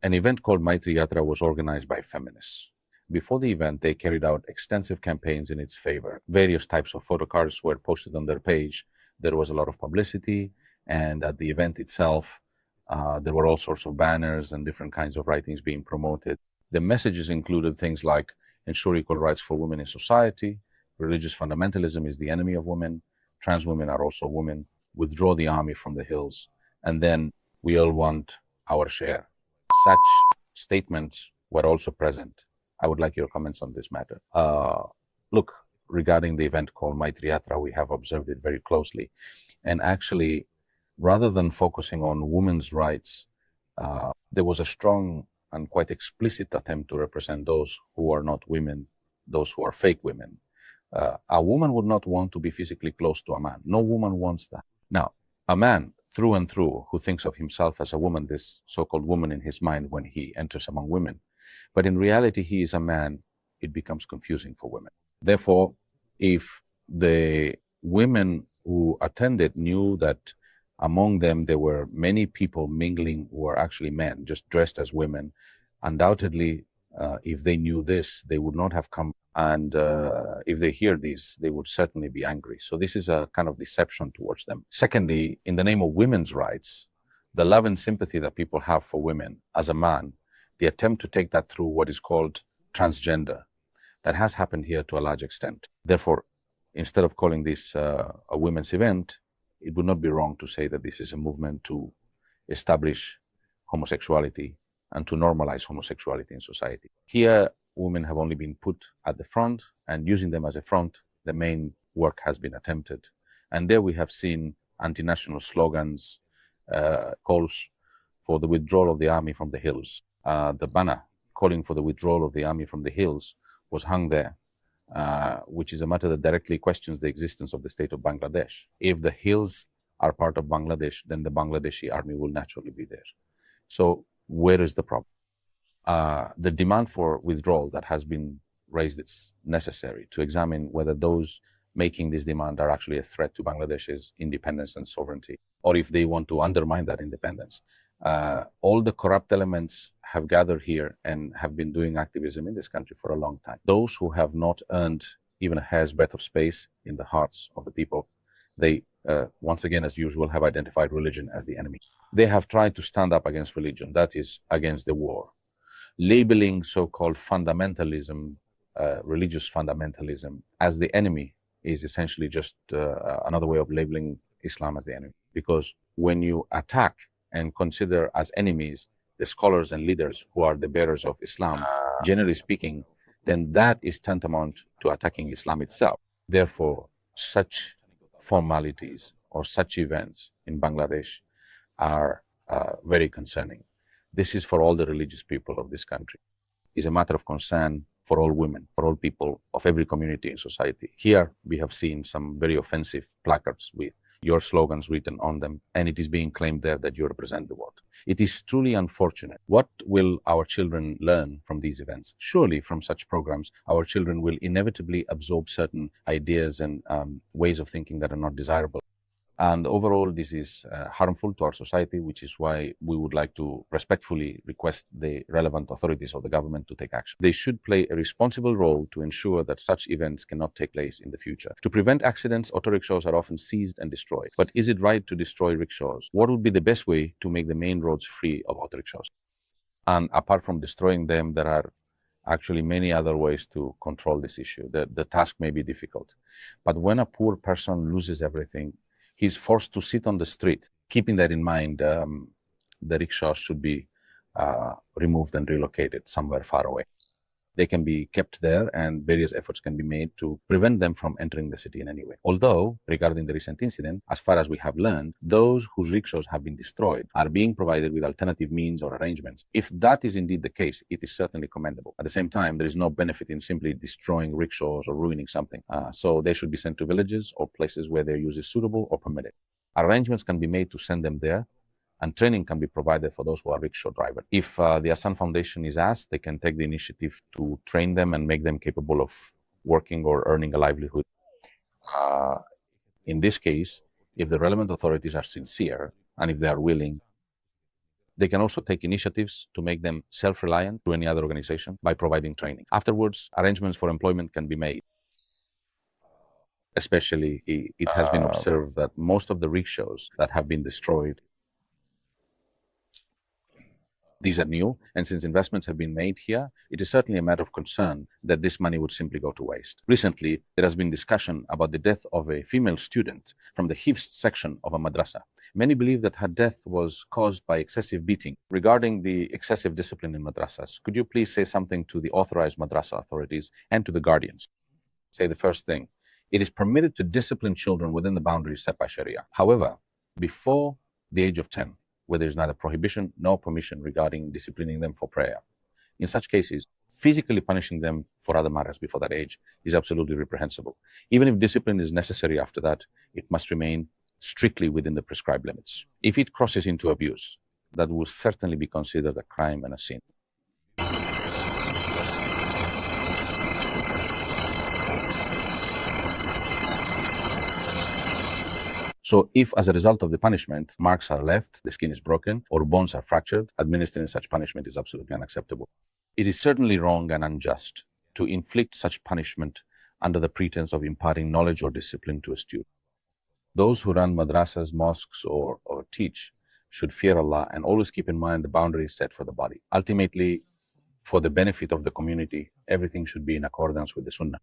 An event called Maitri Yatra was organized by feminists. Before the event, they carried out extensive campaigns in its favor. Various types of photocards were posted on their page. There was a lot of publicity, and at the event itself, there were all sorts of banners and different kinds of writings being promoted. The messages included things like ensure equal rights for women in society, religious fundamentalism is the enemy of women, trans women are also women, withdraw the army from the hills, and then we all want our share. Such statements were also present. I would like your comments on this matter. Look, regarding the event called Maitri Yatra, we have observed it very closely. And actually, rather than focusing on women's rights, there was a strong and quite explicit attempt to represent those who are not women, those who are fake women. A woman would not want to be physically close to a man. No woman wants that. Now, a man through and through who thinks of himself as a woman, this so-called woman in his mind when he enters among women, but in reality he is a man, it becomes confusing for women. Therefore, if the women who attended knew that among them there were many people mingling who were actually men, just dressed as women, undoubtedly, if they knew this, they would not have come. And if they hear this, they would certainly be angry. So this is a kind of deception towards them. Secondly, in the name of women's rights, the love and sympathy that people have for women as a man, the attempt to take that through what is called transgender, that has happened here to a large extent. Therefore, instead of calling this a women's event, it would not be wrong to say that this is a movement to establish homosexuality and to normalize homosexuality in society. Here, women have only been put at the front, and using them as a front, the main work has been attempted. And there we have seen anti-national slogans, calls for the withdrawal of the army from the hills. The banner calling for the withdrawal of the army from the hills was hung there, which is a matter that directly questions the existence of the state of Bangladesh. If the hills are part of Bangladesh, then the Bangladeshi army will naturally be there. So where is the problem? The demand for withdrawal that has been raised, it's necessary to examine whether those making this demand are actually a threat to Bangladesh's independence and sovereignty, or if they want to undermine that independence. All the corrupt elements have gathered here and have been doing activism in this country for a long time. Those who have not earned even a hair's breadth of space in the hearts of the people, they, once again, as usual, have identified religion as the enemy. They have tried to stand up against religion, that is, against the war. Labeling so-called fundamentalism, religious fundamentalism, as the enemy is essentially just another way of labeling Islam as the enemy. Because when you attack and consider as enemies the scholars and leaders who are the bearers of Islam, generally speaking, then that is tantamount to attacking Islam itself. Therefore, such formalities or such events in Bangladesh are very concerning. This is for all the religious people of this country. It's a matter of concern for all women, for all people of every community in society. Here we have seen some very offensive placards with your slogans written on them, and it is being claimed there that you represent the world. It is truly unfortunate. What will our children learn from these events? Surely from such programs, our children will inevitably absorb certain ideas and ways of thinking that are not desirable. And overall, this is harmful to our society, which is why we would like to respectfully request the relevant authorities of the government to take action. They should play a responsible role to ensure that such events cannot take place in the future. To prevent accidents, auto rickshaws are often seized and destroyed. But is it right to destroy rickshaws? What would be the best way to make the main roads free of auto rickshaws? And apart from destroying them, there are actually many other ways to control this issue. The task may be difficult. But when a poor person loses everything, he's forced to sit on the street. Keeping that in mind, the rickshaws should be removed and relocated somewhere far away. They can be kept there, and various efforts can be made to prevent them from entering the city in any way. Although, regarding the recent incident, as far as we have learned, those whose rickshaws have been destroyed are being provided with alternative means or arrangements. If that is indeed the case, it is certainly commendable. At the same time, there is no benefit in simply destroying rickshaws or ruining something. So they should be sent to villages or places where their use is suitable or permitted. Arrangements can be made to send them there, and training can be provided for those who are rickshaw drivers. If the Asan Foundation is asked, they can take the initiative to train them and make them capable of working or earning a livelihood. In this case, if the relevant authorities are sincere and if they are willing, They can also take initiatives to make them self-reliant to any other organization by providing training. Afterwards, arrangements for employment can be made. Especially, it has been observed that most of the rickshaws that have been destroyed, these are new, and since investments have been made here, it is certainly a matter of concern that this money would simply go to waste. Recently, there has been discussion about the death of a female student from the Hifz section of a madrasa. Many believe that her death was caused by excessive beating. Regarding the excessive discipline in madrasas, could you please say something to the authorized madrasa authorities and to the guardians? Say the first thing. It is permitted to discipline children within the boundaries set by Sharia. However, before the age of 10, where there is neither prohibition nor permission regarding disciplining them for prayer, in such cases, physically punishing them for other matters before that age is absolutely reprehensible. Even if discipline is necessary after that, it must remain strictly within the prescribed limits. If it crosses into abuse, that will certainly be considered a crime and a sin. So if as a result of the punishment, marks are left, the skin is broken, or bones are fractured, administering such punishment is absolutely unacceptable. It is certainly wrong and unjust to inflict such punishment under the pretense of imparting knowledge or discipline to a student. Those who run madrasas, mosques, or teach should fear Allah and always keep in mind the boundaries set for the body. Ultimately, for the benefit of the community, everything should be in accordance with the Sunnah.